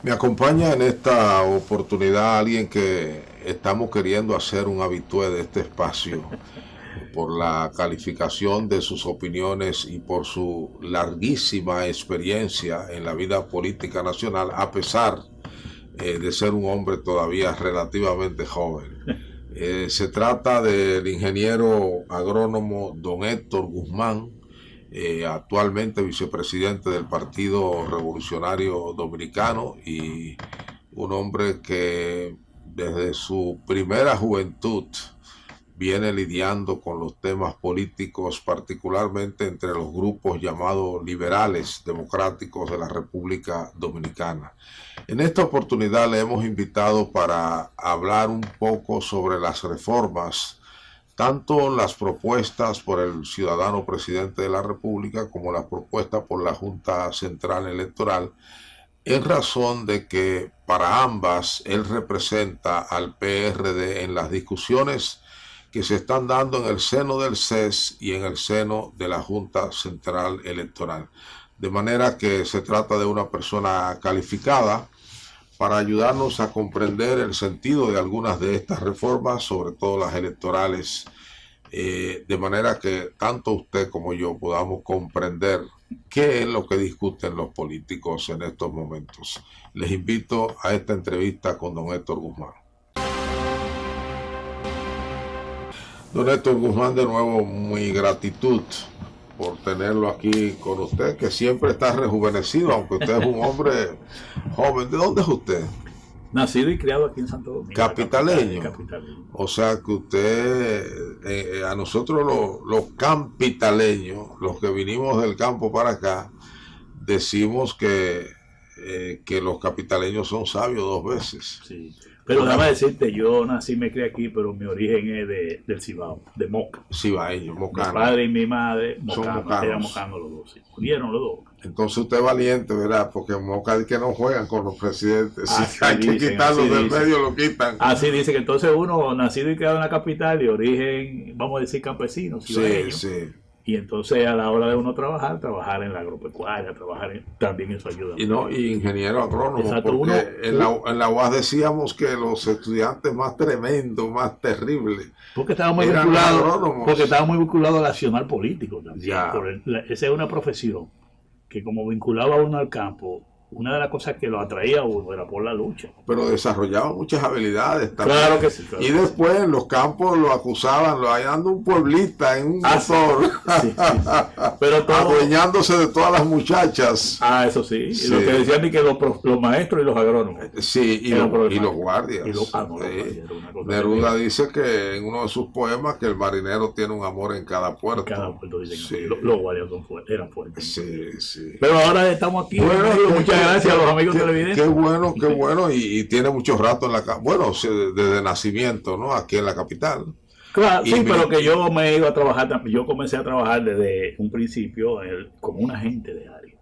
Me acompaña en esta oportunidad alguien que estamos queriendo hacer un habitué de este espacio por la calificación de sus opiniones y por su larguísima experiencia en la vida política nacional, a pesar de ser un hombre todavía relativamente joven. Se trata del ingeniero agrónomo don Héctor Guzmán, actualmente vicepresidente del Partido Revolucionario Dominicano y un hombre que desde su primera juventud viene lidiando con los temas políticos, particularmente entre los grupos llamados liberales democráticos de la República Dominicana. En esta oportunidad le hemos invitado para hablar un poco sobre las reformas, tanto las propuestas por el ciudadano presidente de la República como las propuestas por la Junta Central Electoral, en razón de que para ambas él representa al PRD en las discusiones que se están dando en el seno del CES y en el seno de la Junta Central Electoral. De manera que se trata de una persona calificada para ayudarnos a comprender el sentido de algunas de estas reformas, sobre todo las electorales, de manera que tanto usted como yo podamos comprender qué es lo que discuten los políticos en estos momentos. Les invito a esta entrevista con don Héctor Guzmán. Don Héctor Guzmán, de nuevo, mi gratitud por tenerlo aquí con usted, que siempre está rejuvenecido, aunque usted es un hombre joven. ¿De dónde es usted? Nacido y criado aquí en Santo Domingo. Capitaleño. Capitaleño. O sea que usted, a nosotros los capitaleños, los que vinimos del campo para acá, decimos que los capitaleños son sabios dos veces. Sí. Pero déjame decirte, yo nací y me crié aquí, pero mi origen es del Cibao, de Moca. Cibaeño, mocano. Mi padre y mi madre, Son mocanos, eran mocanos los dos. Sí. Murieron los dos. Entonces usted es valiente, ¿verdad? Porque en Moca dice que no juegan con los presidentes. Si hay que dicen, quitarlos del medio, lo quitan. Así dice que entonces uno, nacido y criado en la capital, de origen, vamos a decir, campesino, cibaeño. Sí. Y entonces a la hora de uno trabajar en la agropecuaria, también eso ayuda. Y ingeniero agrónomo. Exacto, porque en la UAS decíamos que los estudiantes más tremendos, más terribles, porque estaba muy vinculado al accionar político también. Esa es una profesión que, como vinculaba a uno al campo, una de las cosas que lo atraía a uno era por la lucha. Pero desarrollaba muchas habilidades también. Claro que sí. Claro. Y después en los campos lo acusaban, lo hallando un pueblista en un motor, sí. Pero todo, adueñándose de todas las muchachas. Eso sí. Sí. Lo que decían es que los maestros y los agrónomos. Sí, y los guardias. Neruda dice que en uno de sus poemas que el marinero tiene un amor en cada puerto. En cada puerto dicen sí. Los guardias eran fuertes. Sí. Pero ahora estamos aquí. Bueno, muchas gracias a los amigos televidentes. Qué bueno, y tiene mucho rato en desde nacimiento, ¿no? Aquí en la capital. Claro, sí, pero que yo me he ido a trabajar, yo comencé a trabajar desde un principio como un agente de área.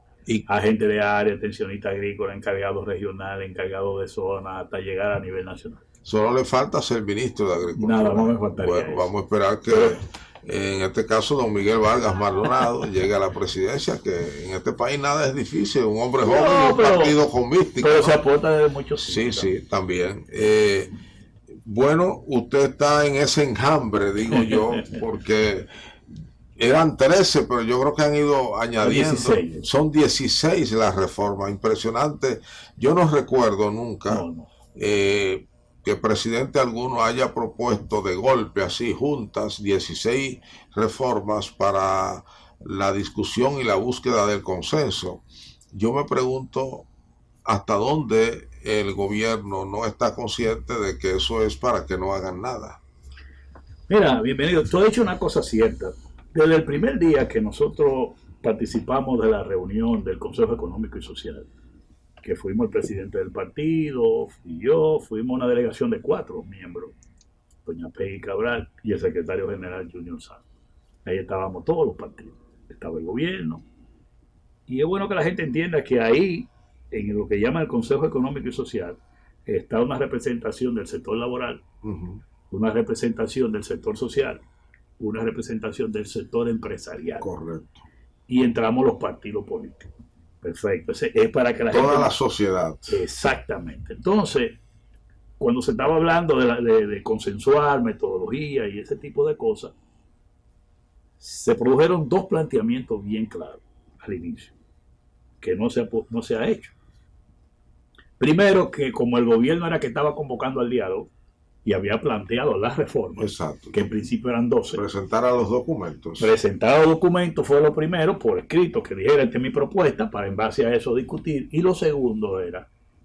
Agente de área, extensionista agrícola, encargado regional, encargado de zona, hasta llegar a nivel nacional. Solo le falta ser ministro de Agricultura. Nada, no me faltaría. Bueno, vamos a esperar que en este caso don Miguel Vargas Maldonado llegue a la presidencia, que en este país nada es difícil, un hombre joven y un partido con mística. Pero ¿no? Se aporta desde muchos sitios. Sí, también. Bueno, usted está en ese enjambre, digo yo, porque eran 13, pero yo creo que han ido añadiendo. 16. Son 16 las reformas, impresionante. Yo no recuerdo nunca que presidente alguno haya propuesto de golpe, así, juntas, 16 reformas para la discusión y la búsqueda del consenso. Yo me pregunto hasta dónde el gobierno no está consciente de que eso es para que no hagan nada. Mira, bienvenido. Tú has dicho una cosa cierta. Desde el primer día que nosotros participamos de la reunión del Consejo Económico y Social, que fuimos el presidente del partido, y yo, fuimos una delegación de 4 miembros, doña Peggy Cabral y el secretario general Junior Santos. Ahí estábamos todos los partidos, estaba el gobierno. Y es bueno que la gente entienda que ahí, en lo que llama el Consejo Económico y Social, está una representación del sector laboral, una representación del sector social, una representación del sector empresarial. Correcto. Y entramos los partidos políticos. Perfecto. Es para que la Toda gente... la sociedad. Exactamente. Entonces, cuando se estaba hablando de consensuar metodología y ese tipo de cosas, se produjeron dos planteamientos bien claros al inicio, que no se ha hecho. Primero, que como el gobierno era que estaba convocando al diálogo y había planteado las reformas, Exacto. que en principio eran 12. Presentar a los documentos. Presentar los documentos fue lo primero, por escrito, que dijera esta es mi propuesta, para en base a eso discutir. Y lo segundo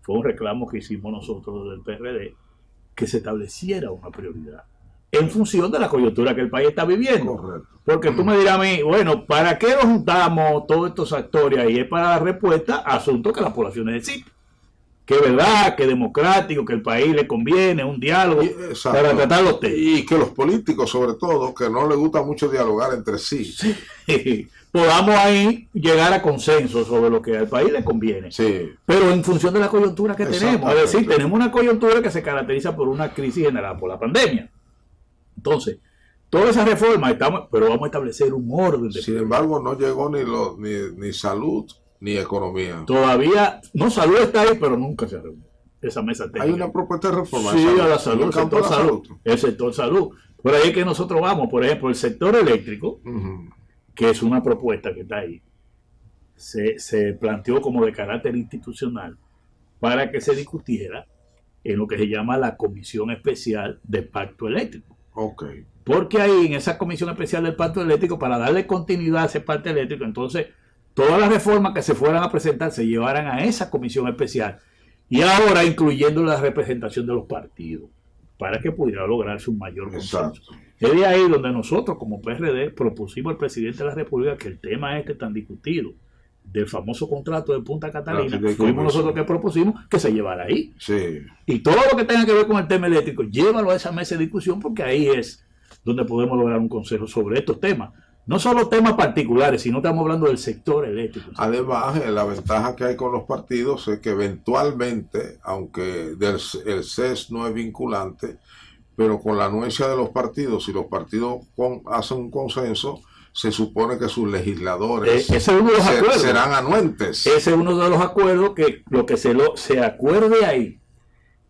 fue un reclamo que hicimos nosotros del PRD, que se estableciera una prioridad en función de la coyuntura que el país está viviendo. Correcto. Porque tú me dirás a mí, bueno, ¿para qué nos juntamos todos estos actores ahí? Es para dar respuesta a asuntos que la población necesita. Que es verdad, que es democrático, que el país le conviene, un diálogo para tratar los temas. Y que los políticos, sobre todo, que no les gusta mucho dialogar entre sí. Sí. Podamos ahí llegar a consenso sobre lo que al país le conviene. Sí. Pero en función de la coyuntura que tenemos. Es decir, tenemos una coyuntura que se caracteriza por una crisis generada por la pandemia. Entonces, todas esas reformas pero vamos a establecer un orden. Sin embargo, no llegó ni salud ni economía. Todavía, no, salud está ahí, pero nunca se reunió. Esa mesa técnica. Hay una propuesta de reforma. Sí, a la salud, el sector salud. Por ahí es que nosotros vamos, por ejemplo, el sector eléctrico, que es una propuesta que está ahí, se planteó como de carácter institucional para que se discutiera en lo que se llama la Comisión Especial del Pacto Eléctrico. Okay. Porque ahí, en esa Comisión Especial del Pacto Eléctrico, para darle continuidad a ese pacto eléctrico, entonces todas las reformas que se fueran a presentar se llevaran a esa comisión especial y ahora incluyendo la representación de los partidos para que pudiera lograrse un mayor consenso. Es de ahí donde nosotros como PRD propusimos al presidente de la República que el tema tan discutido del famoso contrato de Punta Catalina, fuimos nosotros que propusimos que se llevara ahí. Sí. Y todo lo que tenga que ver con el tema eléctrico, llévalo a esa mesa de discusión porque ahí es donde podemos lograr un consenso sobre estos temas. No solo temas particulares, sino estamos hablando del sector eléctrico. Además, la ventaja que hay con los partidos es que eventualmente, aunque el CES no es vinculante, pero con la anuencia de los partidos, si los partidos hacen un consenso, se supone que sus legisladores serán anuentes. Ese es uno de los acuerdos que lo que se acuerde ahí,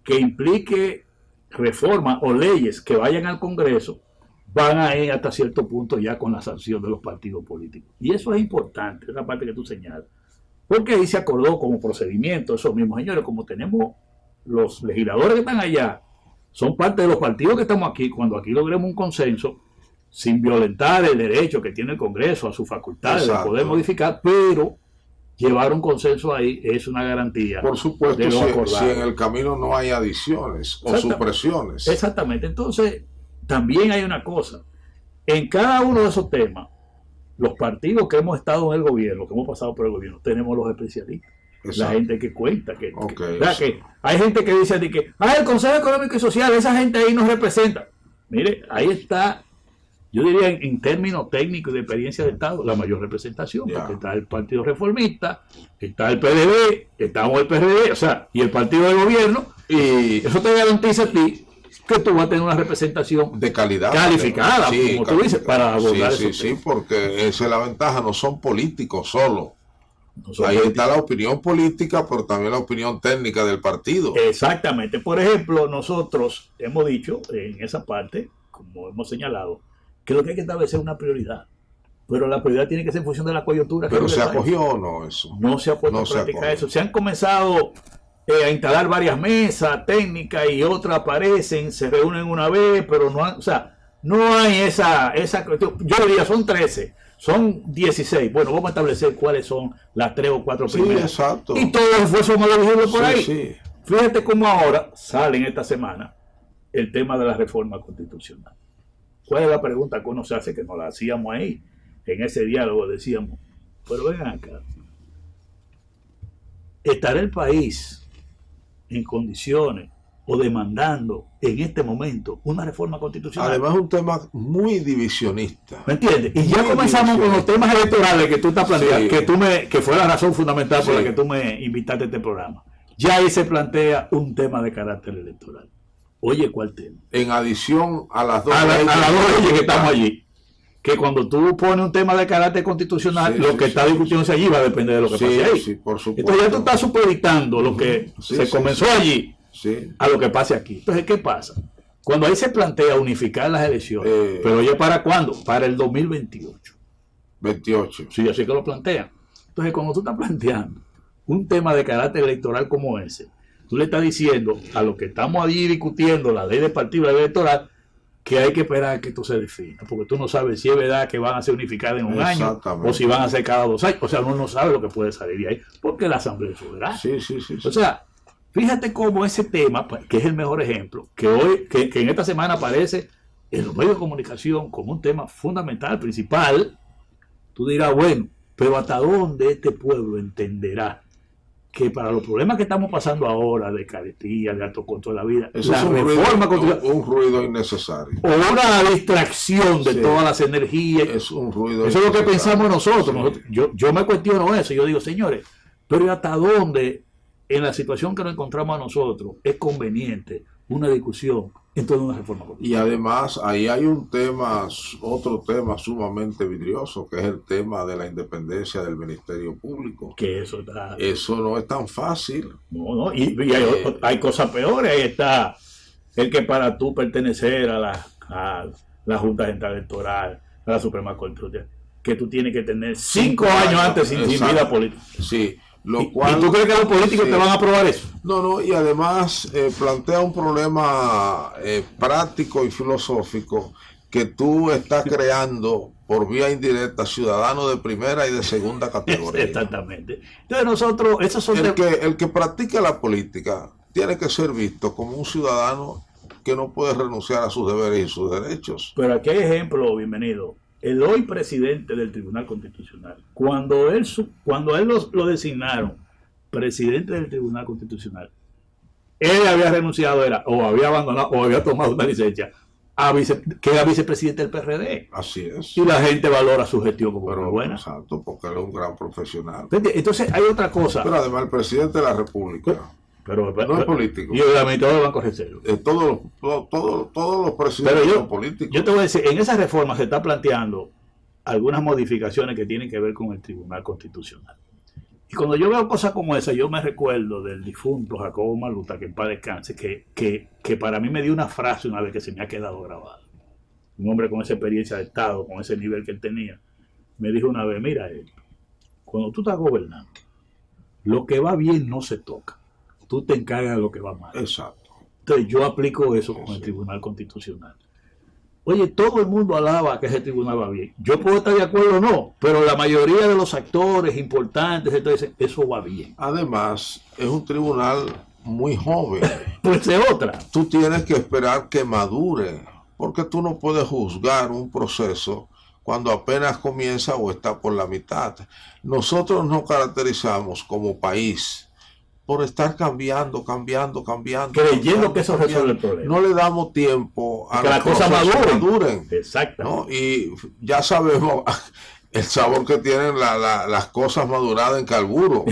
que implique reformas o leyes que vayan al Congreso, van a ir hasta cierto punto ya con la sanción de los partidos políticos. Y eso es importante, esa parte que tú señalas. Porque ahí se acordó como procedimiento, esos mismos señores, como tenemos los legisladores que están allá, son parte de los partidos que estamos aquí, cuando aquí logremos un consenso, sin violentar el derecho que tiene el Congreso a sus facultades de poder modificar, pero llevar un consenso ahí es una garantía. Por supuesto, si en el camino no hay adiciones o supresiones. Exactamente. Entonces, también hay una cosa, en cada uno de esos temas, los partidos que hemos estado en el gobierno, que hemos pasado por el gobierno, tenemos los especialistas. Exacto. La gente que cuenta, que hay gente que dice que el Consejo Económico y Social, esa gente ahí nos representa. Mire, ahí está, yo diría en términos técnicos y de experiencia de Estado, la mayor representación, porque está el Partido Reformista, está el PDB, estamos el PRD, y el partido del gobierno, y eso te garantiza a ti que tú vas a tener una representación de calidad calificada, como tú dices, para abordar sí, porque esa es la ventaja, no son políticos solo. Ahí está la opinión política, pero también la opinión técnica del partido. Exactamente. Por ejemplo, nosotros hemos dicho en esa parte, como hemos señalado, que lo que hay que establecer es una prioridad. Pero la prioridad tiene que ser en función de la coyuntura. ¿Pero se acogió o no eso? No se ha puesto en práctica eso. Se han comenzado a instalar varias mesas técnicas y otras aparecen, se reúnen una vez, pero no hay esa yo diría son 13, son 16. Bueno, vamos a establecer cuáles son las 3 o 4 primeras. Sí, exacto. Y todos los esfuerzos vamos a dirigirlo por ahí. Sí. Fíjate cómo ahora salen esta semana el tema de la reforma constitucional. ¿Cuál es la pregunta que uno se hace? Que nos la hacíamos ahí, en ese diálogo decíamos, pero vengan acá, ¿estará el país en condiciones o demandando en este momento una reforma constitucional? Además es un tema muy divisionista. ¿Me entiendes? Y ya comenzamos con los temas electorales que tú estás planteando, que fue la razón fundamental por la que tú me invitaste a este programa. Ya ahí se plantea un tema de carácter electoral. Oye, ¿cuál tema? En adición a las dos leyes que estamos allí. que cuando tú pones un tema de carácter constitucional, Sí, lo sí, que está sí. discutiéndose allí va a depender de lo que Sí, pase ahí. sí, por supuesto. Entonces ya tú estás supeditando lo que Sí, se sí, comenzó sí. allí Sí. a lo que pase aquí. Entonces, ¿qué pasa? Cuando ahí se plantea unificar las elecciones, pero oye, ¿para cuándo? Para el 2028. 28. Sí, así que lo plantean. Entonces, cuando tú estás planteando un tema de carácter electoral como ese, tú le estás diciendo a los que estamos allí discutiendo la ley de partido, la ley electoral, que hay que esperar que esto se defina, porque tú no sabes si es verdad que van a ser unificadas en un año o si van a ser cada 2 años. O sea, uno no sabe lo que puede salir de ahí, porque la Asamblea es soberana. Sí, sí, sí, sí. O sea, fíjate cómo ese tema, que es el mejor ejemplo, que hoy, que en esta semana aparece en los medios de comunicación como un tema fundamental, principal. Tú dirás, bueno, pero ¿hasta dónde este pueblo entenderá que para los problemas que estamos pasando ahora, de carestía, de alto costo de la vida, Eso la es reforma un ruido innecesario. o una distracción de Sí. todas las energías? Es un ruido Eso es lo que innecesario. pensamos nosotros. Sí. Yo me cuestiono eso. Yo digo, señores, pero ¿hasta dónde en la situación que nos encontramos a nosotros es conveniente una discusión en toda una reforma constitucional? Y además ahí hay otro tema sumamente vidrioso, que es el tema de la independencia del Ministerio Público. Que eso está... Eso no es tan fácil. No, y hay cosas peores. Ahí está el que para tú pertenecer a la Junta Central Electoral, a la Suprema Corte, que tú tienes que tener 5 años antes sin vida política. Sí, ¿Y Lo tú crees que los políticos sí. te van a aprobar eso? No, y además plantea un problema práctico y filosófico que tú estás creando por vía indirecta ciudadanos de primera y de segunda categoría. Exactamente. Entonces nosotros, esos son El que practica la política tiene que ser visto como un ciudadano que no puede renunciar a sus deberes y sus derechos. Pero aquí hay ejemplo, bienvenido. El hoy presidente del Tribunal Constitucional, cuando él lo designaron presidente del Tribunal Constitucional, él había renunciado, o había abandonado, o había tomado una licencia, que era vicepresidente del PRD. Así es. Y la gente valora su gestión como muy Pero, buena. exacto, porque él es un gran profesional. Entonces hay otra cosa. Pero además el presidente de la República Pero no es político. Y el administrador del Banco de Reserva. Todos los presidentes son políticos. Yo te voy a decir, en esa reforma se está planteando algunas modificaciones que tienen que ver con el Tribunal Constitucional. Y cuando yo veo cosas como esa, yo me recuerdo del difunto Jacobo Maluta, que en paz descanse, que para mí me dio una frase una vez que se me ha quedado grabada. Un hombre con esa experiencia de Estado, con ese nivel que él tenía, me dijo una vez, mira esto, cuando tú estás gobernando, lo que va bien no se toca. Tú te encargas de lo que va mal. Exacto. Entonces yo aplico eso con el Tribunal Constitucional. Oye, todo el mundo alaba que ese tribunal va bien. Yo puedo estar de acuerdo o no, pero la mayoría de los actores importantes entonces dicen, eso va bien. Además, es un tribunal muy joven. Pues es otra. Tú tienes que esperar que madure, porque tú no puedes juzgar un proceso cuando apenas comienza o está por la mitad. Nosotros nos caracterizamos como país por estar cambiando. Creyendo que eso resuelve el problema. No le damos tiempo a que las cosas maduren. Exacto. ¿no? Y ya sabemos el sabor que tienen las cosas maduradas en carburo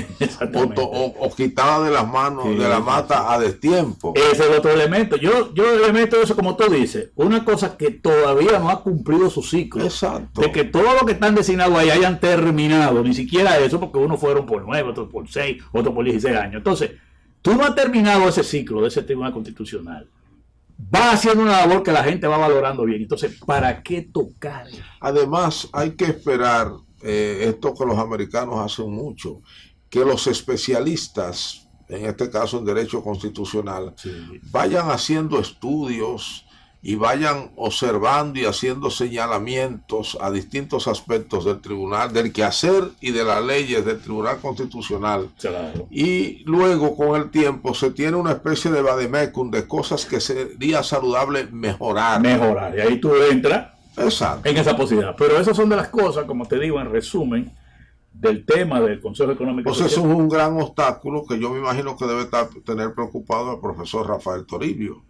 o quitadas de las manos, de la mata a destiempo. Ese es el otro elemento. Yo le meto eso como tú dices, una cosa que todavía no ha cumplido su ciclo. Exacto. De que todos los que están designados ahí hayan terminado, ni siquiera eso, porque unos fueron por 9, otros por 6, otros por 16 años. Entonces, tú no has terminado ese ciclo de ese Tribunal Constitucional. Va haciendo una labor que la gente va valorando bien. Entonces, ¿para qué tocar? Además, hay que esperar esto que los americanos hacen mucho, que los especialistas, en este caso en derecho constitucional, vayan haciendo estudios y vayan observando y haciendo señalamientos a distintos aspectos del tribunal, del quehacer y de las leyes del Tribunal Constitucional. Claro. Y luego, con el tiempo, se tiene una especie de vademecum de cosas que sería saludable mejorar. Y ahí tú entras Exacto. en esa posibilidad. Pero esas son de las cosas, como te digo, en resumen, del tema del Consejo Económico y Entonces, Social. eso es un gran obstáculo que yo me imagino que debe tener preocupado al profesor Rafael Toribio,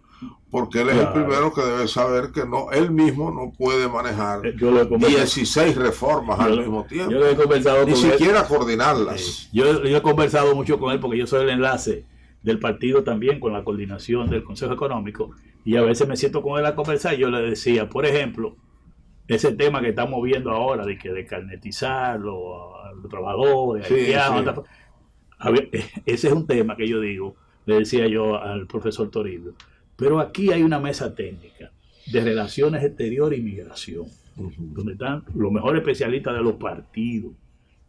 porque él es el primero que debe saber que él mismo no puede manejar 16 reformas al mismo tiempo. Yo lo he conversado ni siquiera coordinarlas. Yo he conversado mucho con él porque yo soy el enlace del partido también con la coordinación del Consejo Económico, y a veces me siento con él a conversar y yo le decía, por ejemplo, ese tema que estamos viendo ahora de que descarnetizarlo a los trabajadores, Sí, haitianos, sí. ese es un tema que yo digo, le decía yo al profesor Toribio, pero aquí hay una mesa técnica de relaciones exteriores y migración, donde están los mejores especialistas de los partidos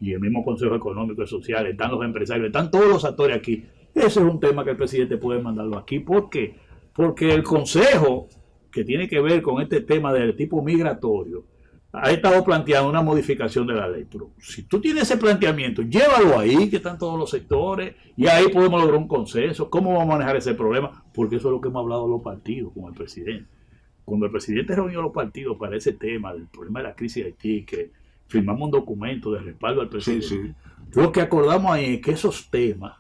y el mismo Consejo Económico y Social, están los empresarios, están todos los actores aquí. Ese es un tema que el presidente puede mandarlo aquí. ¿Por qué? Porque el Consejo, que tiene que ver con este tema del tipo migratorio, ha estado planteando una modificación de la ley. Pero si tú tienes ese planteamiento, llévalo ahí, que están todos los sectores, y ahí podemos lograr un consenso. ¿Cómo vamos a manejar ese problema? Porque eso es lo que hemos hablado los partidos con el presidente. Cuando el presidente reunió a los partidos para ese tema, del problema de la crisis de Haití, que firmamos un documento de respaldo al presidente, Sí, sí. lo que acordamos ahí es que esos temas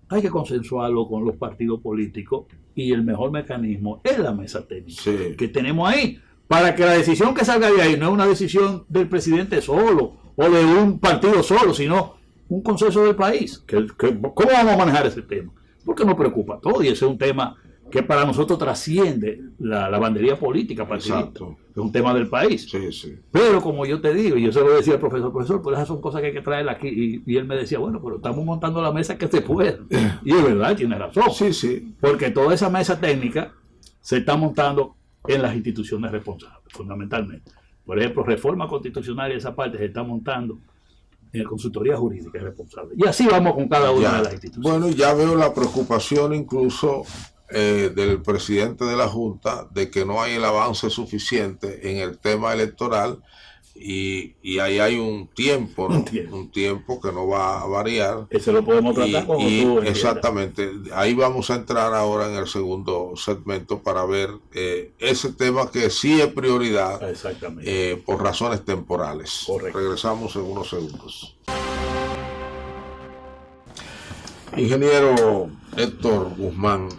hay que consensuarlo con los partidos políticos y el mejor mecanismo es la mesa técnica Sí. que tenemos ahí, para que la decisión que salga de ahí no es una decisión del presidente solo o de un partido solo, sino un consenso del país. ¿Cómo vamos a manejar ese tema? Porque nos preocupa a todos y ese es un tema que para nosotros trasciende la bandería política partidista. Exacto. Es un tema del país. Sí, sí. Pero como yo te digo, y yo se lo decía al profesor, pero esas son cosas que hay que traer aquí. Y él me decía, bueno, pero estamos montando la mesa que se puede. Y es verdad, tiene razón. Sí, sí. Porque toda esa mesa técnica se está montando en las instituciones responsables, fundamentalmente. Por ejemplo, reforma constitucional y esa parte se está montando en la consultoría jurídica responsable. Y así vamos con cada una de las instituciones. Bueno, ya veo la preocupación incluso del presidente de la Junta de que no hay el avance suficiente en el tema electoral y ahí hay un tiempo, ¿no? Un tiempo que no va a variar. Eso lo podemos tratar como tú entiendas. Exactamente, ahí vamos a entrar ahora en el segundo segmento para ver ese tema que sí es prioridad por razones temporales. Correcto. Regresamos en unos segundos. Ingeniero Héctor Guzmán,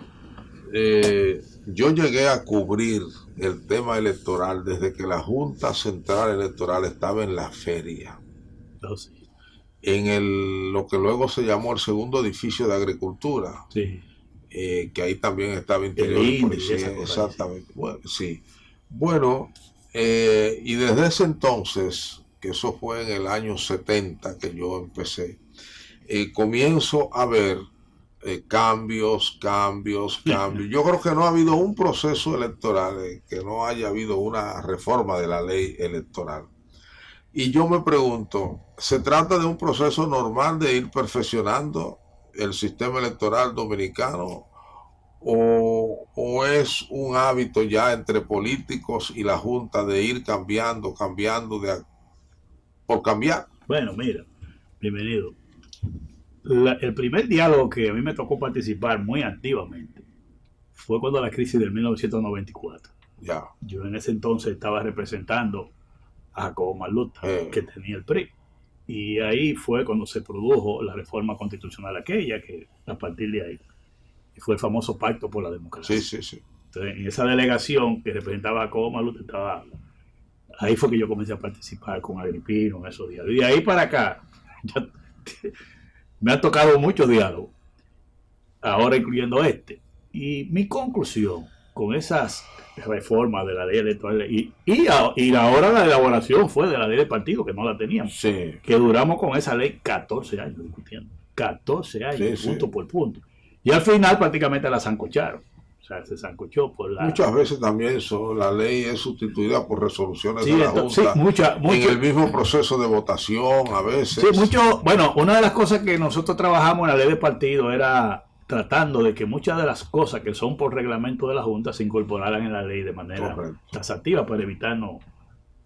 yo llegué a cubrir el tema electoral desde que la Junta Central Electoral estaba en la feria, en lo que luego se llamó el segundo edificio de Agricultura, que ahí también estaba Interior y Policía. Exactamente. Bueno, sí. Bueno, y desde ese entonces, que eso fue en el año 70 que yo empecé, comienzo a ver cambios. Yo creo que no ha habido un proceso electoral que no haya habido una reforma de la ley electoral. Y yo me pregunto, ¿se trata de un proceso normal de ir perfeccionando el sistema electoral dominicano o es un hábito ya entre políticos y la Junta de ir cambiando por cambiar? Bueno, mira, bienvenido. El primer diálogo que a mí me tocó participar muy activamente fue cuando la crisis del 1994. Ya. Yo en ese entonces estaba representando a Jacobo Malutta, que tenía el PRI. Y ahí fue cuando se produjo la reforma constitucional aquella, que a partir de ahí fue el famoso Pacto por la Democracia. Sí. Entonces, en esa delegación que representaba a Jacobo Malutta, ahí fue que yo comencé a participar con Agripino en esos días. Y de ahí para acá, ya me han tocado muchos diálogos, ahora incluyendo este. Y mi conclusión con esas reformas de la ley electoral y ahora la elaboración fue de la ley del partido, que no la teníamos. Sí. Que duramos con esa ley 14 años discutiendo. 14 años, punto por punto. Y al final prácticamente la sancocharon. O sea, se sancochó por la... Muchas veces también la ley es sustituida por resoluciones de la Junta en el mismo proceso de votación a veces. Sí, bueno, una de las cosas que nosotros trabajamos en la ley de partido era tratando de que muchas de las cosas que son por reglamento de la Junta se incorporaran en la ley de manera taxativa para evitar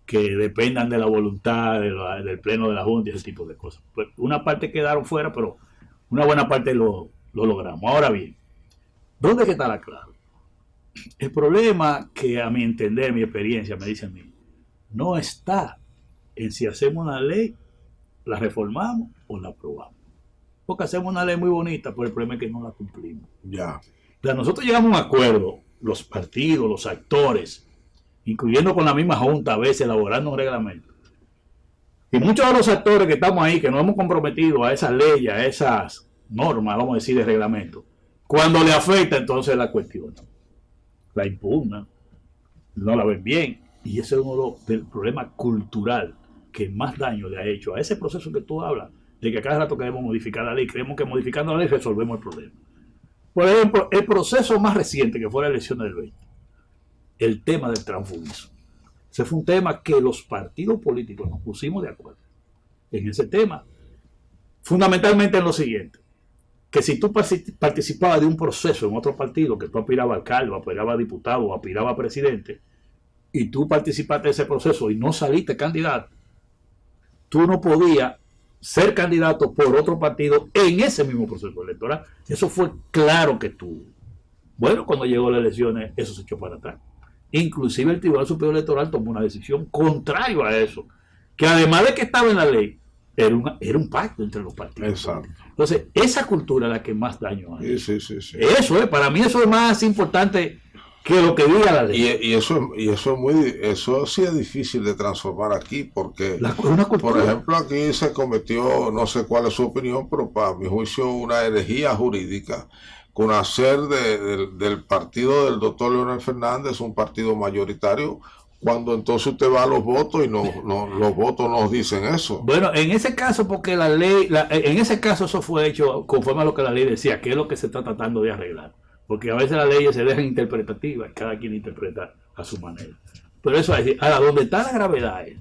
que dependan de la voluntad del pleno de la Junta y ese tipo de cosas. Pues una parte quedaron fuera, pero una buena parte lo logramos. Ahora bien, ¿dónde es que está la clave? El problema que a mi entender, mi experiencia me dice a mí, no está en si hacemos una ley, la reformamos o la aprobamos. Porque hacemos una ley muy bonita, pero el problema es que no la cumplimos. Ya. O sea, nosotros llegamos a un acuerdo, los partidos, los actores, incluyendo con la misma Junta a veces elaborando un reglamento. Y muchos de los actores que estamos ahí, que nos hemos comprometido a esas leyes, a esas normas, vamos a decir, de reglamento, cuando le afecta, entonces la cuestionan, la impugnan, no la ven bien. Y ese es uno del problema cultural que más daño le ha hecho a ese proceso que tú hablas, de que a cada rato queremos modificar la ley, creemos que modificando la ley resolvemos el problema. Por ejemplo, el proceso más reciente, que fue la elección del 20, el tema del transfugismo. Ese fue un tema que los partidos políticos nos pusimos de acuerdo en ese tema, fundamentalmente en lo siguiente, que si tú participabas de un proceso en otro partido, que tú aspirabas a alcalde, o aspirabas a diputado, o aspirabas a presidente, y tú participaste de ese proceso y no saliste candidato, tú no podías ser candidato por otro partido en ese mismo proceso electoral. Eso fue claro que tuvo. Bueno, cuando llegó las elecciones, eso se echó para atrás. Inclusive el Tribunal Superior Electoral tomó una decisión contraria a eso, que además de que estaba en la ley, era un pacto entre los partidos. Exacto. Entonces, esa cultura es la que más daño hace. Sí. Eso es, para mí eso es más importante que lo que diga la ley. Y eso sí es difícil de transformar aquí, porque, por ejemplo, aquí se cometió, no sé cuál es su opinión, pero para mi juicio, una herejía jurídica con hacer del partido del doctor Leonel Fernández un partido mayoritario, cuando entonces usted va a los votos y los votos nos dicen eso. Bueno, en ese caso, porque la ley, en ese caso eso fue hecho conforme a lo que la ley decía, que es lo que se está tratando de arreglar. Porque a veces las leyes se dejan interpretativas, cada quien interpreta a su manera. Pero eso es decir, ahora, donde está la gravedad es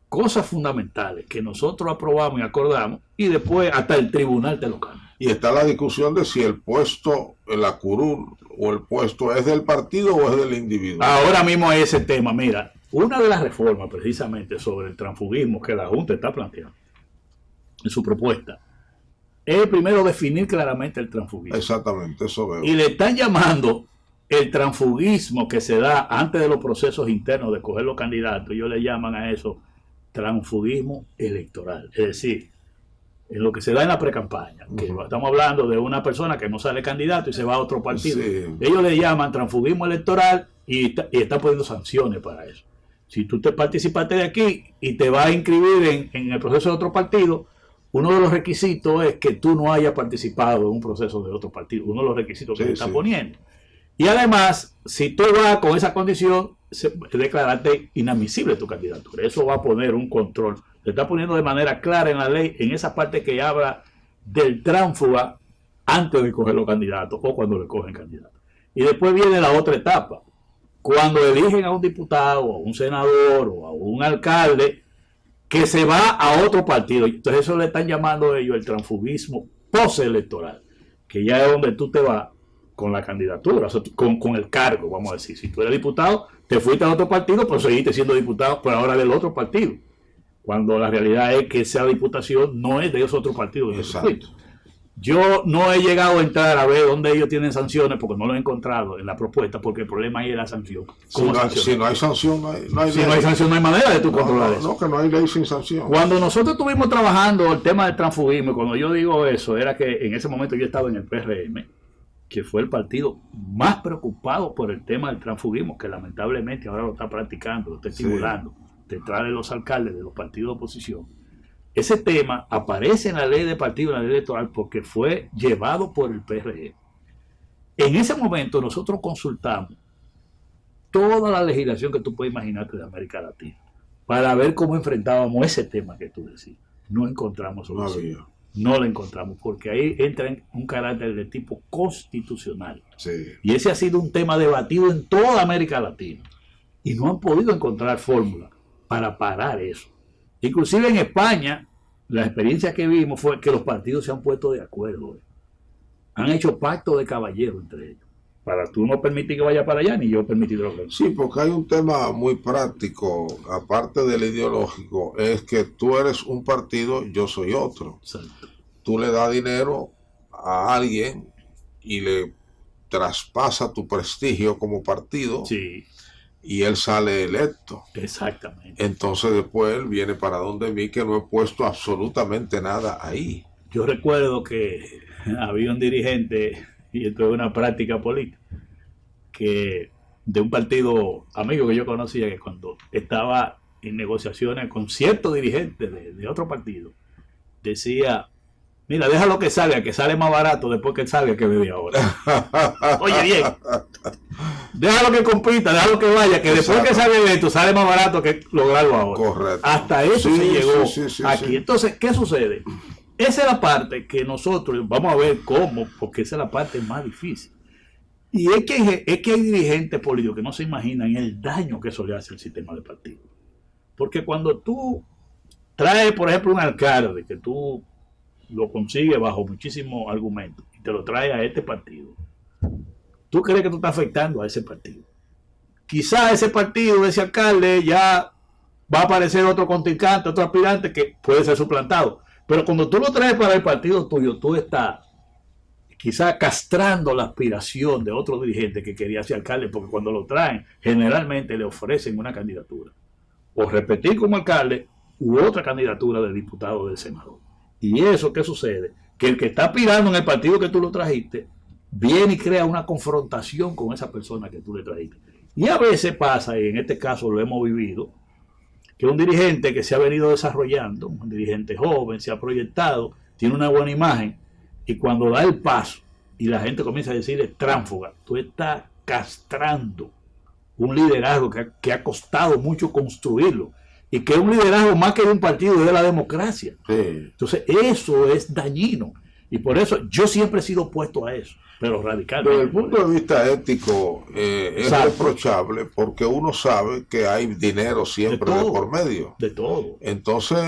cosas fundamentales que nosotros aprobamos y acordamos, y después hasta el tribunal te lo cambia. Y está la discusión de si el puesto, la curul o el puesto es del partido o es del individuo. Ahora mismo es ese tema. Mira, una de las reformas precisamente sobre el transfugismo que la Junta está planteando en su propuesta es primero definir claramente el transfugismo. Exactamente, eso veo. Y le están llamando el transfugismo que se da antes de los procesos internos de escoger los candidatos. Ellos le llaman a eso transfugismo electoral. Es decir, en lo que se da en la precampaña, que estamos hablando de una persona que no sale candidato y se va a otro partido. Sí. Ellos le llaman transfugismo electoral y están poniendo sanciones para eso. Si tú te participaste de aquí y te vas a inscribir en el proceso de otro partido, uno de los requisitos es que tú no hayas participado en un proceso de otro partido. Uno de los requisitos que se está poniendo. Y además, si tú vas con esa condición, declararte inadmisible tu candidatura. Eso va a poner un control. Se está poniendo de manera clara en la ley, en esa parte que habla del tránsfuga antes de coger los candidatos o cuando le cogen candidatos. Y después viene la otra etapa. Cuando eligen a un diputado, o a un senador o a un alcalde que se va a otro partido. Entonces eso le están llamando ellos el transfugismo postelectoral, que ya es donde tú te vas con la candidatura, o sea, con el cargo, vamos a decir. Si tú eres diputado, te fuiste a otro partido, pues seguiste siendo diputado, pero ahora del otro partido. Cuando la realidad es que esa diputación no es de ese otro partido. Yo no he llegado a entrar a ver dónde ellos tienen sanciones, porque no lo he encontrado en la propuesta, porque el problema ahí es la sanción. Si no hay sanción, no hay si no hay sanción, no hay manera de tú controlar eso. No, que no hay ley sin sanción. Cuando nosotros estuvimos trabajando el tema del transfugismo, cuando yo digo eso, era que en ese momento yo estaba en el PRM, que fue el partido más preocupado por el tema del transfugismo, que lamentablemente ahora lo está practicando, lo está estimulando, detrás de los alcaldes de los partidos de oposición. Ese tema aparece en la ley de partido, en la ley electoral, porque fue llevado por el PRM. En ese momento nosotros consultamos toda la legislación que tú puedes imaginarte de América Latina para ver cómo enfrentábamos ese tema que tú decías. No encontramos solución. No la encontramos, porque ahí entra en un carácter de tipo constitucional. Y ese ha sido un tema debatido en toda América Latina. Y no han podido encontrar fórmula para parar eso. Inclusive en España, la experiencia que vimos fue que los partidos se han puesto de acuerdo. Han hecho pacto de caballero entre ellos. Para tú no permitir que vaya para allá, ni yo permitir lo que... Sí, porque hay un tema muy práctico, aparte del ideológico, es que tú eres un partido, yo soy otro. Exacto. Tú le das dinero a alguien y le traspasa tu prestigio como partido. Sí. Y él sale electo. Exactamente. Entonces después él viene para donde mí, que no he puesto absolutamente nada ahí. Yo recuerdo que había un dirigente, y esto es una práctica política, que de un partido amigo que yo conocía, que cuando estaba en negociaciones con ciertos dirigentes de otro partido, decía: mira, déjalo que sale más barato después que salga que bebe ahora. Oye, bien. déjalo que compita, déjalo que vaya, que después que sale de esto sale más barato que lograrlo ahora. Correcto. Hasta eso se llegó aquí. Sí. Entonces, ¿qué sucede? Esa es la parte que nosotros vamos a ver cómo, porque esa es la parte más difícil. Y es que hay dirigentes políticos que no se imaginan el daño que eso le hace al sistema de partido. Porque cuando tú traes, por ejemplo, un alcalde que tú lo consigues bajo muchísimos argumentos y te lo traes a este partido, tú crees que tú estás afectando a ese partido. Quizás ese partido, ese alcalde, ya va a aparecer otro contrincante, otro aspirante que puede ser suplantado. Pero cuando tú lo traes para el partido tuyo, tú estás quizás castrando la aspiración de otro dirigente que quería ser alcalde, porque cuando lo traen, generalmente le ofrecen una candidatura. O repetir como alcalde u otra candidatura de diputado o de senador. Y eso, ¿qué sucede? Que el que está aspirando en el partido que tú lo trajiste, viene y crea una confrontación con esa persona que tú le trajiste. Y a veces pasa, y en este caso lo hemos vivido, que un dirigente que se ha venido desarrollando, un dirigente joven, se ha proyectado, tiene una buena imagen, y cuando da el paso y la gente comienza a decirle tránsfuga, tú estás castrando un liderazgo que ha costado mucho construirlo, y que es un liderazgo más que de un partido, es de la democracia. Sí. Entonces eso es dañino, y por eso yo siempre he sido opuesto a eso, pero radicalmente. Desde el punto de vista ético es reprochable, porque uno sabe que hay dinero siempre de por medio. De todo. Entonces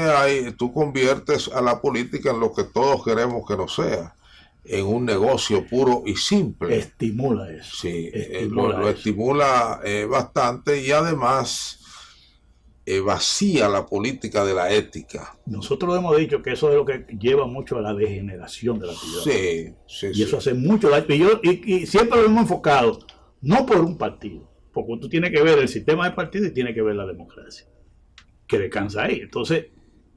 tú conviertes a la política en lo que todos queremos que no sea, en un negocio puro y simple. Estimula eso. Sí, lo estimula bastante, y además vacía la política de la ética. Nosotros hemos dicho que eso es lo que lleva mucho a la degeneración de la actividad. Sí. Y eso hace mucho daño. Y siempre lo hemos enfocado, no por un partido, porque tú tienes que ver el sistema de partido y tienes que ver la democracia, que descansa ahí. Entonces,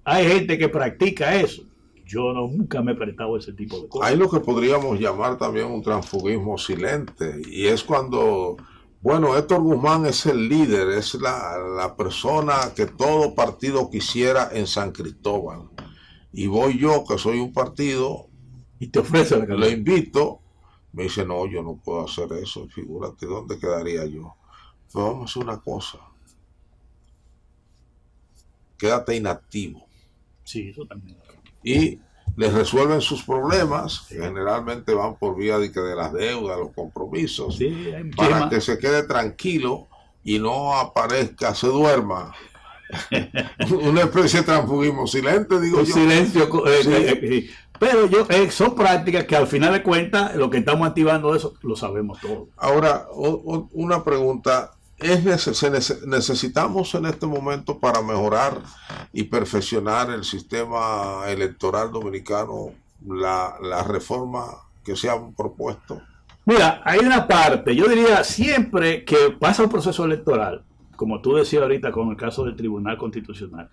hay gente que practica eso. Yo nunca me he prestado a ese tipo de cosas. Hay lo que podríamos llamar también un transfugismo silente, y es cuando... Bueno, Héctor Guzmán es el líder, es la persona que todo partido quisiera en San Cristóbal. Y voy yo, que soy un partido, y te ofrece la le calidad. invito, me dice, no, yo no puedo hacer eso, figúrate, ¿dónde quedaría yo? Pues vamos a hacer una cosa, quédate inactivo. Sí, eso también. Y les resuelven sus problemas, que generalmente van por vía de las deudas, los compromisos, Sí, para que se quede tranquilo y no aparezca, se duerma. Una especie de transfugismo silente, digo yo. Silencio. Sí. Pero son prácticas que al final de cuentas, lo que estamos activando eso, lo sabemos todos. Ahora, una pregunta. Necesitamos en este momento, para mejorar y perfeccionar el sistema electoral dominicano, la reforma que se ha propuesto? Mira, hay una parte, yo diría, siempre que pasa un proceso electoral, como tú decías ahorita con el caso del Tribunal Constitucional,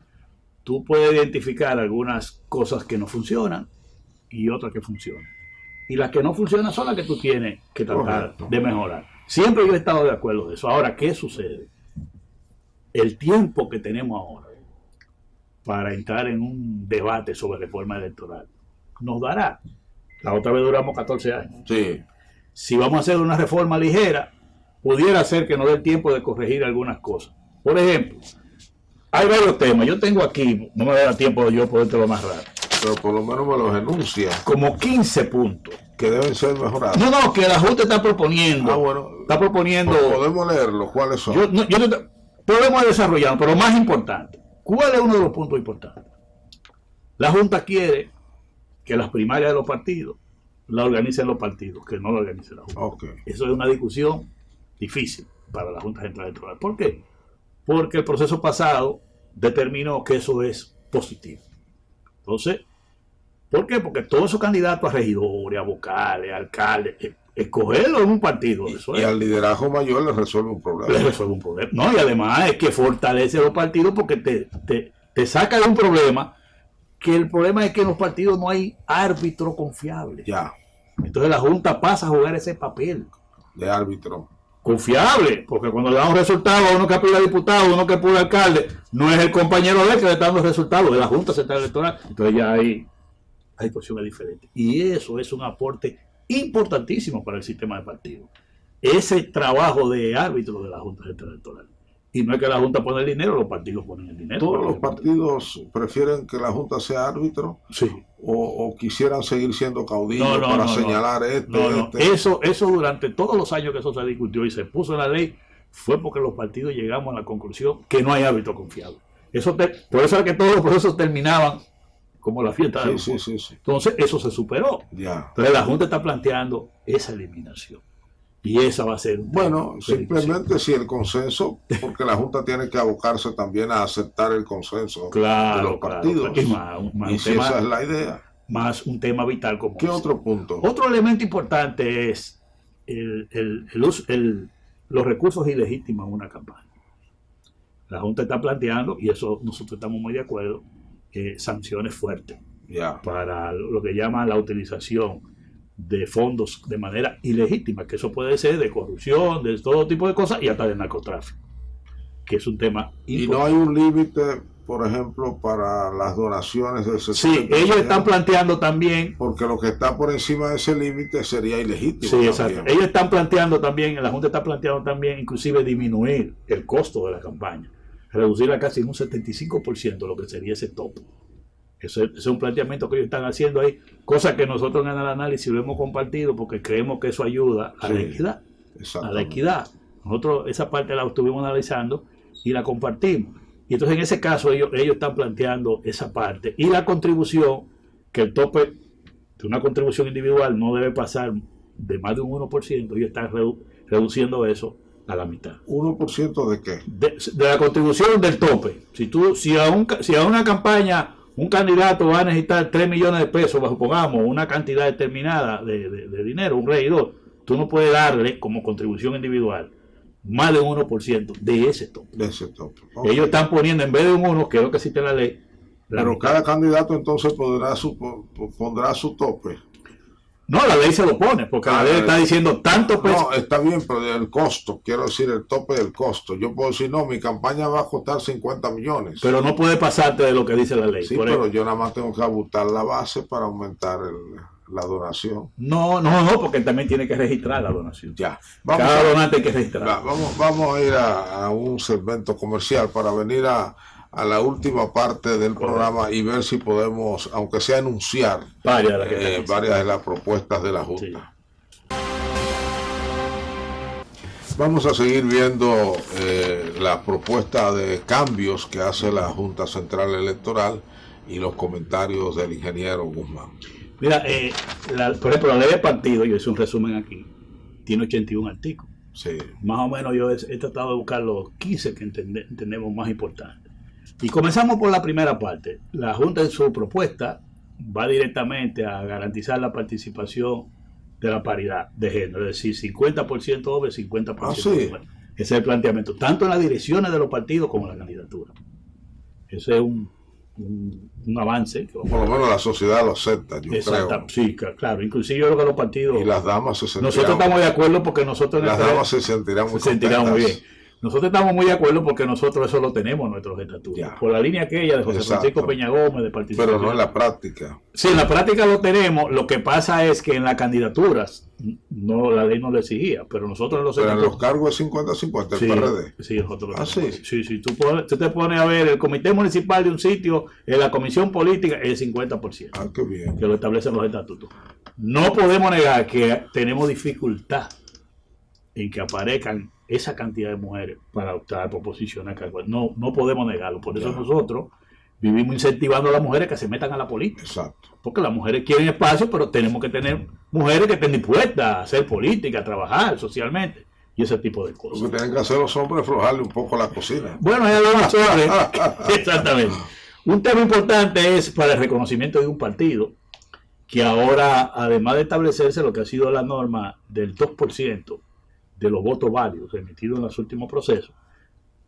tú puedes identificar algunas cosas que no funcionan y otras que funcionan. Y las que no funcionan son las que tú tienes que tratar de mejorar. Siempre yo he estado de acuerdo de eso. Ahora, ¿qué sucede? El tiempo que tenemos ahora para entrar en un debate sobre reforma electoral nos dará. La otra vez duramos 14 años. Sí. Si vamos a hacer una reforma ligera, pudiera ser que nos dé el tiempo de corregir algunas cosas. Por ejemplo, hay varios temas. Yo tengo aquí, no me da tiempo de yo podértelo más rápido. Pero por lo menos me los enuncia. Como 15 puntos. Que deben ser mejorados. No, que la Junta está proponiendo. Bueno. Está proponiendo. Podemos leerlos. ¿Cuáles son? Podemos desarrollar, pero lo más importante. ¿Cuál es uno de los puntos importantes? La Junta quiere que las primarias de los partidos la organicen los partidos, que no la organice la Junta. Okay. Eso es una discusión difícil para la Junta Central Electoral. ¿Por qué? Porque el proceso pasado determinó que eso es positivo. Entonces, ¿por qué? Porque todos esos candidatos a regidores, a vocales, a alcaldes, escogerlo en un partido. Y al liderazgo mayor le resuelve un problema. Le resuelve un problema. No, y además es que fortalece los partidos porque te saca de un problema, que el problema es que en los partidos no hay árbitro confiable. Ya. Entonces la Junta pasa a jugar ese papel. De árbitro. Confiable, porque cuando le da un resultado a uno que apoya diputado, a uno que apoya alcalde, no es el compañero de él que le está dando el resultado, de la Junta Central Electoral. Entonces ya hay posiciones diferentes. Y eso es un aporte importantísimo para el sistema de partidos. ese trabajo de árbitro de la Junta Central Electoral. Y no es que la Junta pone el dinero, los partidos ponen el dinero. ¿Todos los partidos prefieren que la Junta sea árbitro? Sí. ¿O quisieran seguir siendo caudillos no, señalar no. Eso durante todos los años que eso se discutió y se puso en la ley, fue porque los partidos llegamos a la conclusión que no hay árbitro confiable. Por eso es que todos los procesos terminaban como la fiesta de sí. Entonces eso se superó. Ya. Entonces la Junta está planteando esa eliminación. Y esa va a ser... Bueno, simplemente si el consenso, porque la Junta tiene que abocarse también a aceptar el consenso de los partidos. Y si esa es la idea. Más un tema vital como ¿Qué otro punto? Otro elemento importante es los recursos ilegítimos en una campaña. La Junta está planteando, y eso nosotros estamos muy de acuerdo, sanciones fuertes para lo que llaman la utilización de fondos de manera ilegítima, que eso puede ser de corrupción, de todo tipo de cosas y hasta de narcotráfico, que es un tema importante. Y no hay un límite, por ejemplo, para las donaciones del 70%. Sí, ellos están planteando también, porque lo que está por encima de ese límite sería ilegítimo. Sí, exacto. Ellos están planteando también, la Junta está planteando también inclusive disminuir el costo de la campaña, reducirla casi en un 75% lo que sería ese tope. Ese es un planteamiento que ellos están haciendo ahí, cosa que nosotros en el análisis lo hemos compartido porque creemos que eso ayuda a la equidad. A la equidad. Nosotros esa parte la estuvimos analizando y la compartimos. Y entonces en ese caso ellos están planteando esa parte. Y la contribución, que el tope de una contribución individual no debe pasar de más de un 1%, ellos están reduciendo eso a la mitad. ¿1% de qué? De la contribución del tope. Si a una campaña un candidato va a necesitar 3 millones de pesos, supongamos, una cantidad determinada de dinero, un regidor, tú no puedes darle como contribución individual más de un 1% de ese tope. Okay. Ellos están poniendo, en vez de un 1, que es lo que existe en la ley. Pero cada candidato entonces pondrá su tope. No, la ley se lo pone, porque la ley está diciendo tanto peso. No, está bien, pero el costo, quiero decir, el tope del costo. Yo puedo decir, no, mi campaña va a costar 50 millones. Pero no puede pasarte de lo que dice la ley. Sí, pero yo nada más tengo que abultar la base para aumentar la donación. No, porque él también tiene que registrar la donación. Ya. Cada donante hay que registrar. Vamos a ir a un segmento comercial para venir a la última parte del programa y ver si podemos, aunque sea anunciar varias de las propuestas de la Junta. Sí. Vamos a seguir viendo la propuesta de cambios que hace la Junta Central Electoral y los comentarios del ingeniero Guzmán. Mira, por ejemplo, la ley de partido, yo hice un resumen aquí, tiene 81 artículos. Sí. Más o menos yo he tratado de buscar los 15 que entendemos más importantes. Y comenzamos por la primera parte. La Junta en su propuesta va directamente a garantizar la participación de la paridad de género, es decir, 50% hombres, 50% mujeres. Ese es el planteamiento, tanto en las direcciones de los partidos como en la candidatura. Ese es un avance. Por lo menos la sociedad lo acepta, yo creo. Sí, claro. Inclusive yo creo que los partidos... Y las damas se sentirán... Nosotros estamos de acuerdo porque nosotros... Las damas se sentirán muy bien. Nosotros estamos muy de acuerdo porque nosotros eso lo tenemos en nuestros estatutos. Por la línea aquella de José Francisco Peña Gómez de participación. Pero no en la práctica. Sí, en la práctica lo tenemos. Lo que pasa es que en las candidaturas la ley no lo exigía, pero nosotros en los estatutos... Pero en los cargos es 50-50 el PRD. Sí, nosotros lo tenemos. Sí. Tú te pones a ver el comité municipal de un sitio, en la comisión política, es el 50%. Qué bien. Que lo establecen los estatutos. No podemos negar que tenemos dificultad en que aparezcan esa cantidad de mujeres para optar por posiciones. No podemos negarlo. Por eso nosotros vivimos incentivando a las mujeres que se metan a la política. Exacto. Porque las mujeres quieren espacio, pero tenemos que tener mujeres que estén dispuestas a hacer política, a trabajar socialmente y ese tipo de cosas. Lo que tienen que hacer los hombres es aflojarle un poco la cocina. Bueno, ya lo exactamente. Un tema importante es para el reconocimiento de un partido, que ahora, además de establecerse lo que ha sido la norma del 2% de los votos válidos emitidos en los últimos procesos,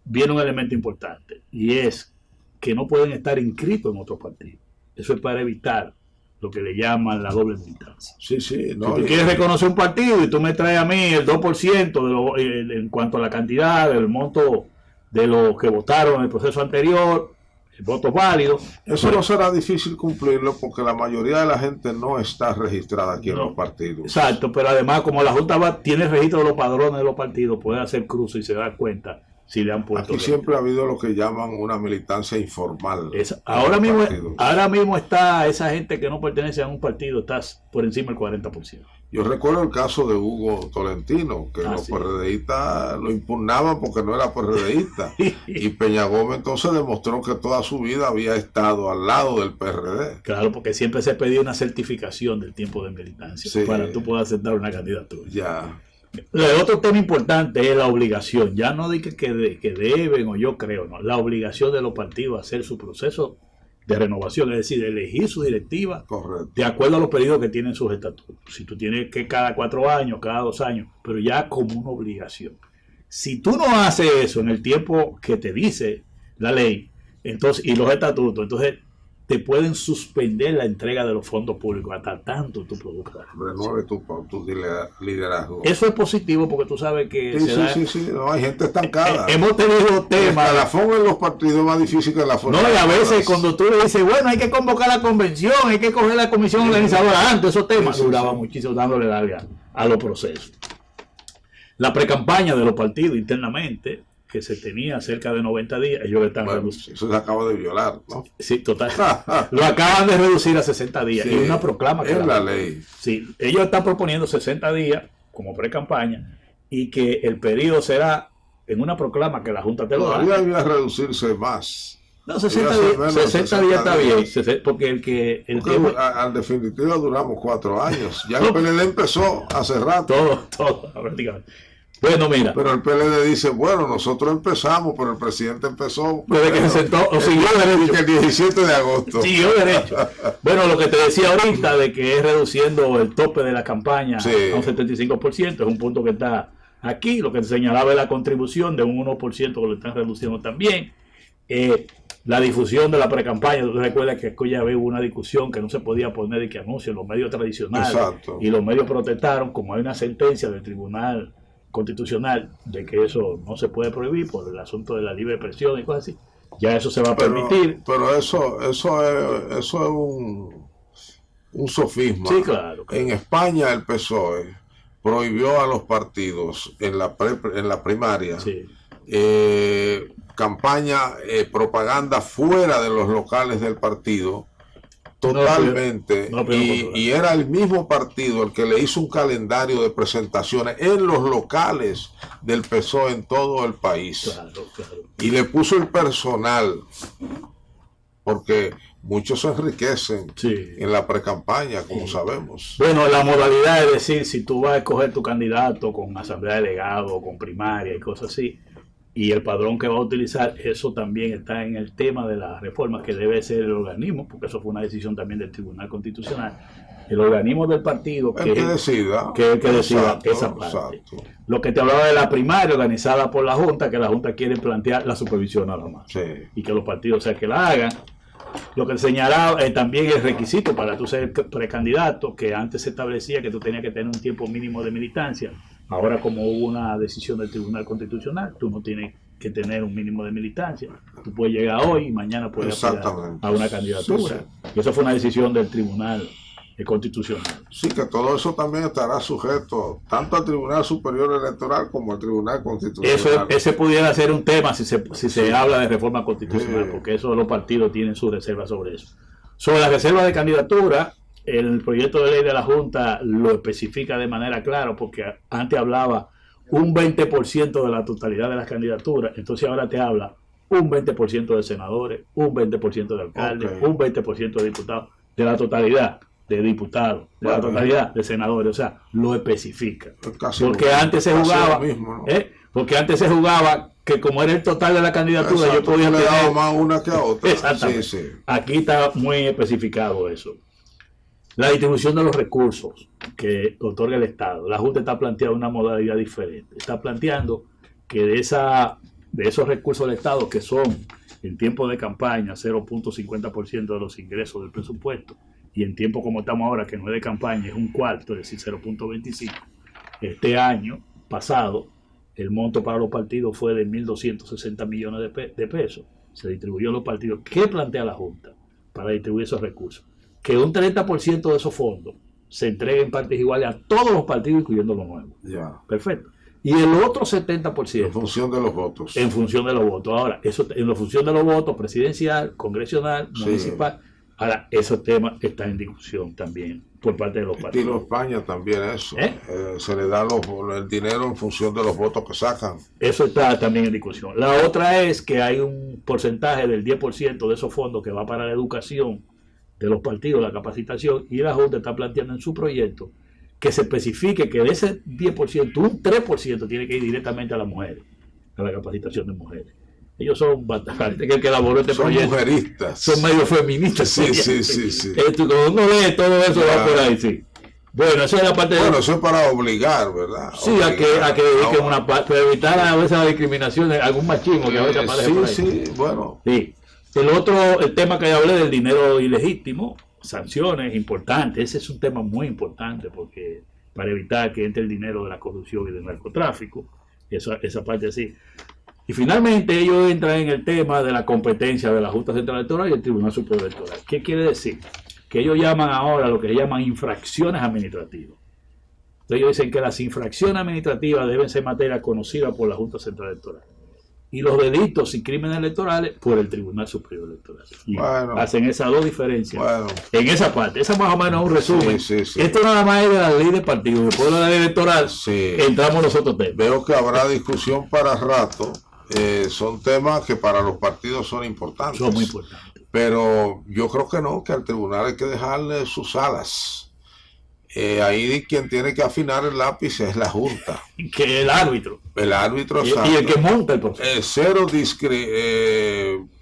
viene un elemento importante, y es que no pueden estar inscritos en otros partidos. Eso es para evitar lo que le llaman la doble militancia. Sí. No, si tú quieres reconocer un partido y tú me traes a mí el 2% en cuanto a la cantidad, del monto de los que votaron en el proceso anterior, votos válidos. Eso no será difícil cumplirlo porque la mayoría de la gente no está registrada aquí en los partidos. Exacto, pero además como la Junta tiene el registro de los padrones de los partidos, puede hacer cruces y se da cuenta si le han puesto. Aquí siempre ha habido lo que llaman una militancia informal. Ahora mismo está esa gente que no pertenece a un partido, está por encima del 40%. Yo recuerdo el caso de Hugo Tolentino, que los PRDistas lo impugnaban porque no era PRDista. Y Peña Gómez entonces demostró que toda su vida había estado al lado del PRD. Claro, porque siempre se pedía una certificación del tiempo de militancia para tú puedas aceptar una candidatura. Ya. El otro tema importante es la obligación, ya no de que deben o yo creo, no, la obligación de los partidos a hacer su proceso de renovación, es decir, elegir su directiva. Correcto. De acuerdo a los periodos que tienen sus estatutos. Si tú tienes que cada 4 años, cada 2 años, pero ya como una obligación. Si tú no haces eso en el tiempo que te dice la ley entonces y los estatutos, entonces te pueden suspender la entrega de los fondos públicos hasta tanto tú produzcas. Renueve tu liderazgo. Eso es positivo porque tú sabes que sí. No, hay gente estancada. Hemos tenido temas. La forma en los partidos es más difícil que la forma. No, y a veces cuando tú le dices, bueno, hay que convocar la convención, hay que coger la comisión organizadora antes, esos temas duraban muchísimo dándole larga a los procesos. La precampaña de los partidos internamente, que se tenía cerca de 90 días, ellos están reduciendo. Eso se acaba de violar, ¿no? Sí, total. Lo acaban de reducir a 60 días. Y una proclama que es la ley. Sí, ellos están proponiendo 60 días como pre-campaña y que el periodo será en una proclama que la Junta te lo da. Todavía debía reducirse más. No, 60 días está bien, porque al definitiva duramos 4 años. Ya el PLD empezó hace rato. Todo, prácticamente. Bueno, mira. Pero el PLD dice, bueno, nosotros empezamos, pero el presidente empezó. Desde que se sentó, o siguió derecho. El 17 de agosto. Siguió derecho. Bueno, lo que te decía ahorita de que es reduciendo el tope de la campaña a un 75%, es un punto que está aquí. Lo que te señalaba es la contribución de un 1% que lo están reduciendo también. La difusión de la precampaña, tú recuerdas que ya hubo una discusión que no se podía poner y que anuncian los medios tradicionales. Exacto. Y los medios protestaron, como hay una sentencia del Tribunal Constitucional de que eso no se puede prohibir por el asunto de la libre expresión y cosas así, ya eso se va a permitir. Pero eso es un sofisma. Sí, claro. En España el PSOE prohibió a los partidos en la primaria campaña, propaganda fuera de los locales del partido. Totalmente. Y era el mismo partido el que le hizo un calendario de presentaciones en los locales del PSOE en todo el país. Claro. Y le puso el personal, porque muchos se enriquecen en la precampaña, como sabemos. Bueno, la modalidad es decir, si tú vas a escoger tu candidato con asamblea de delegados, con primaria y cosas así, y el padrón que va a utilizar, eso también está en el tema de las reformas que debe ser el organismo, porque eso fue una decisión también del Tribunal Constitucional. El organismo del partido que decida esa parte. Exacto. Lo que te hablaba de la primaria organizada por la Junta, que la Junta quiere plantear la supervisión nada más. Y que los partidos sea que la hagan. Lo que señalaba también el requisito para tú ser precandidato, que antes se establecía que tú tenías que tener un tiempo mínimo de militancia. Ahora, como hubo una decisión del Tribunal Constitucional, tú no tienes que tener un mínimo de militancia. Tú puedes llegar hoy y mañana puedes aspirar a una candidatura. Y eso fue una decisión del Tribunal Constitucional. Sí, que todo eso también estará sujeto tanto al Tribunal Superior Electoral como al Tribunal Constitucional. Ese pudiera ser un tema si se habla de reforma constitucional, porque eso los partidos tienen sus reservas sobre eso. Sobre la reserva de candidatura, el proyecto de ley de la Junta lo especifica de manera clara, porque antes hablaba un 20% de la totalidad de las candidaturas, entonces ahora te habla un 20% de senadores, un 20% de alcaldes, un 20% de diputados, de la totalidad de diputados, de la totalidad de senadores, o sea, lo especifica. Porque antes se jugaba, porque antes se jugaba que como era el total de la candidatura, yo podía tener más una que a otra. Exactamente. Aquí está muy especificado eso. La distribución de los recursos que otorga el Estado. La Junta está planteando una modalidad diferente. Está planteando que de esos recursos del Estado, que son en tiempo de campaña 0.50% de los ingresos del presupuesto, y en tiempo como estamos ahora, que no es de campaña, es un cuarto, es decir, 0.25. Este año pasado, el monto para los partidos fue de 1.260 millones de pesos. se distribuyó a los partidos. ¿Qué plantea la Junta para distribuir esos recursos? Que un 30% de esos fondos se entregue en partes iguales a todos los partidos, incluyendo los nuevos. Ya. Perfecto. Y el otro 70%. En función de los votos. En función de los votos. Ahora, eso en función de los votos presidencial, congresional, municipal. Ahora, esos temas están en discusión también por parte de los partidos. Estilo España también eso. Se le da el dinero en función de los votos que sacan. Eso está también en discusión. La otra es que hay un porcentaje del 10% de esos fondos que va para la educación de los partidos, la capacitación, y la Junta está planteando en su proyecto que se especifique que de ese 10%, un 3% tiene que ir directamente a las mujeres, a la capacitación de mujeres. Ellos son bastante, que elaboró este proyecto. Son mujeristas. Son medio feministas. Sí. Cuando uno lee todo eso, va por ahí, sí. Bueno, esa es la parte Bueno, eso es para obligar, ¿verdad? Sí, a que dediquen una parte, para evitar a veces la discriminación, algún machismo que a veces aparece por ahí. Sí, bueno. Sí. El tema que hablé del dinero ilegítimo, sanciones importantes, ese es un tema muy importante porque para evitar que entre el dinero de la corrupción y del narcotráfico, esa parte así. Y finalmente ellos entran en el tema de la competencia de la Junta Central Electoral y el Tribunal Superior Electoral. ¿Qué quiere decir? Que ellos llaman ahora lo que llaman infracciones administrativas. Entonces ellos dicen que las infracciones administrativas deben ser materia conocida por la Junta Central Electoral. Y los delitos y crímenes electorales por el Tribunal Superior Electoral. Bueno, hacen esas dos diferencias. Bueno, en esa parte, esa más o menos es un resumen. Sí. Esto nada más es de la ley de partido. Después de la ley electoral, entramos los otros temas. Veo que habrá discusión para rato. Son temas que para los partidos son importantes. Son muy importantes. Pero yo creo que no, que al tribunal hay que dejarle sus alas. Ahí quien tiene que afinar el lápiz es la Junta. Que el árbitro. El árbitro y el que monta el proceso. Cero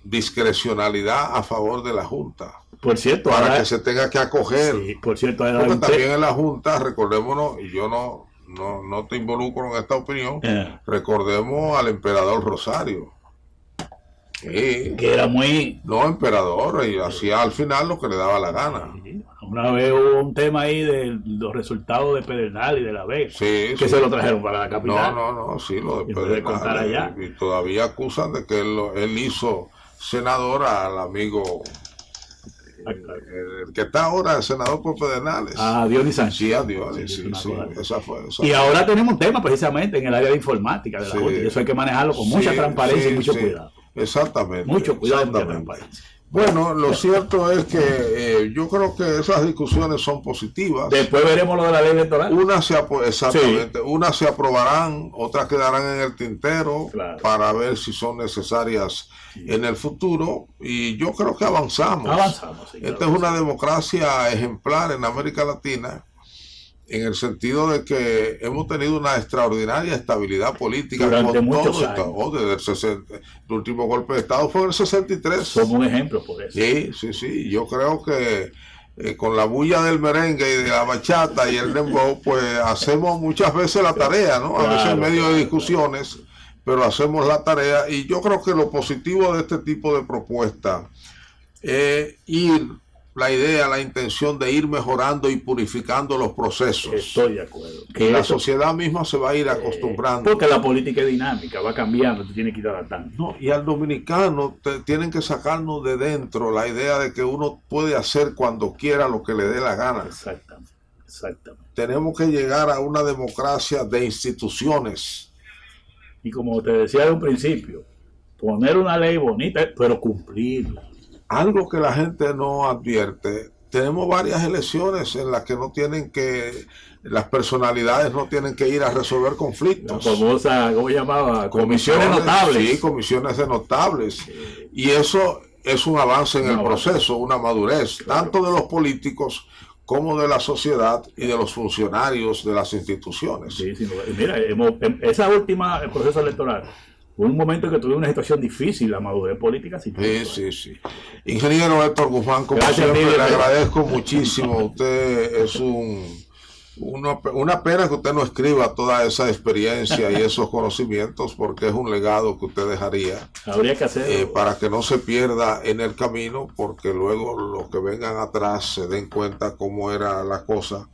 discrecionalidad a favor de la Junta. Por cierto, para ahora, que se tenga que acoger. Sí, por cierto, porque también en la Junta, recordémonos, y yo no te involucro en esta opinión, recordemos al emperador Rosario. Que era muy... No, emperador, y hacía al final lo que le daba la gana. Una vez hubo un tema ahí de los resultados de Pedernal y de la Vega, que se lo trajeron para la capital. No, sí, lo de Pedernal. Y todavía acusan de que él hizo senador al amigo... El que está ahora, el senador por Pedernales. Dionis Sánchez. Sí, Dionis, sí. Esa fue. Y ahora tenemos un tema precisamente en el área de informática de la Junta, y eso hay que manejarlo con mucha transparencia y mucho cuidado. Exactamente. Mucho cuidado y mucha transparencia. Bueno, lo cierto es que yo creo que esas discusiones son positivas. Después veremos lo de la ley electoral. Exactamente. Unas se aprobarán, otras quedarán en el tintero para ver si son necesarias en el futuro. Y yo creo que avanzamos. Esta es una democracia ejemplar en América Latina, en el sentido de que hemos tenido una extraordinaria estabilidad política durante muchos años. Desde el último golpe de Estado fue en el 63. Somos un ejemplo por eso. Sí. Yo creo que con la bulla del merengue y de la bachata y el dembow, pues hacemos muchas veces la tarea, ¿no? A veces en medio de discusiones, pero hacemos la tarea. Y yo creo que lo positivo de este tipo de propuesta es la idea, la intención de ir mejorando y purificando los procesos. Estoy de acuerdo. Que la sociedad misma se va a ir acostumbrando. Porque la política es dinámica, va cambiando, te tiene que ir adaptando. No, y al dominicano tienen que sacarnos de dentro la idea de que uno puede hacer cuando quiera lo que le dé la gana. Exactamente. Tenemos que llegar a una democracia de instituciones. Y como te decía de un principio, poner una ley bonita, pero cumplirla. Algo que la gente no advierte, tenemos varias elecciones en las que las personalidades no tienen que ir a resolver conflictos. La famosa, ¿cómo llamaba? Comisiones notables. Sí, comisiones de notables. Y eso es un avance en el proceso, una madurez, tanto de los políticos como de la sociedad y de los funcionarios de las instituciones. Sí, mira, esa última, el proceso electoral, hubo un momento en que tuve una situación difícil, la madurez política. Sí. Ingeniero Héctor Guzmán, como siempre, le agradezco muchísimo. Usted es una pena que usted no escriba toda esa experiencia y esos conocimientos, porque es un legado que usted dejaría. Habría que hacerlo. Para que no se pierda en el camino, porque luego los que vengan atrás se den cuenta cómo era la cosa.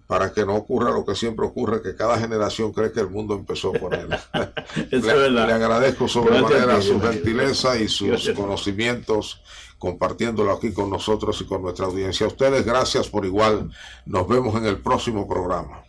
para que no ocurra lo que siempre ocurre, que cada generación cree que el mundo empezó con él. Le agradezco sobremanera su gentileza y sus conocimientos, compartiéndolo aquí con nosotros y con nuestra audiencia. A ustedes, gracias por igual. Nos vemos en el próximo programa.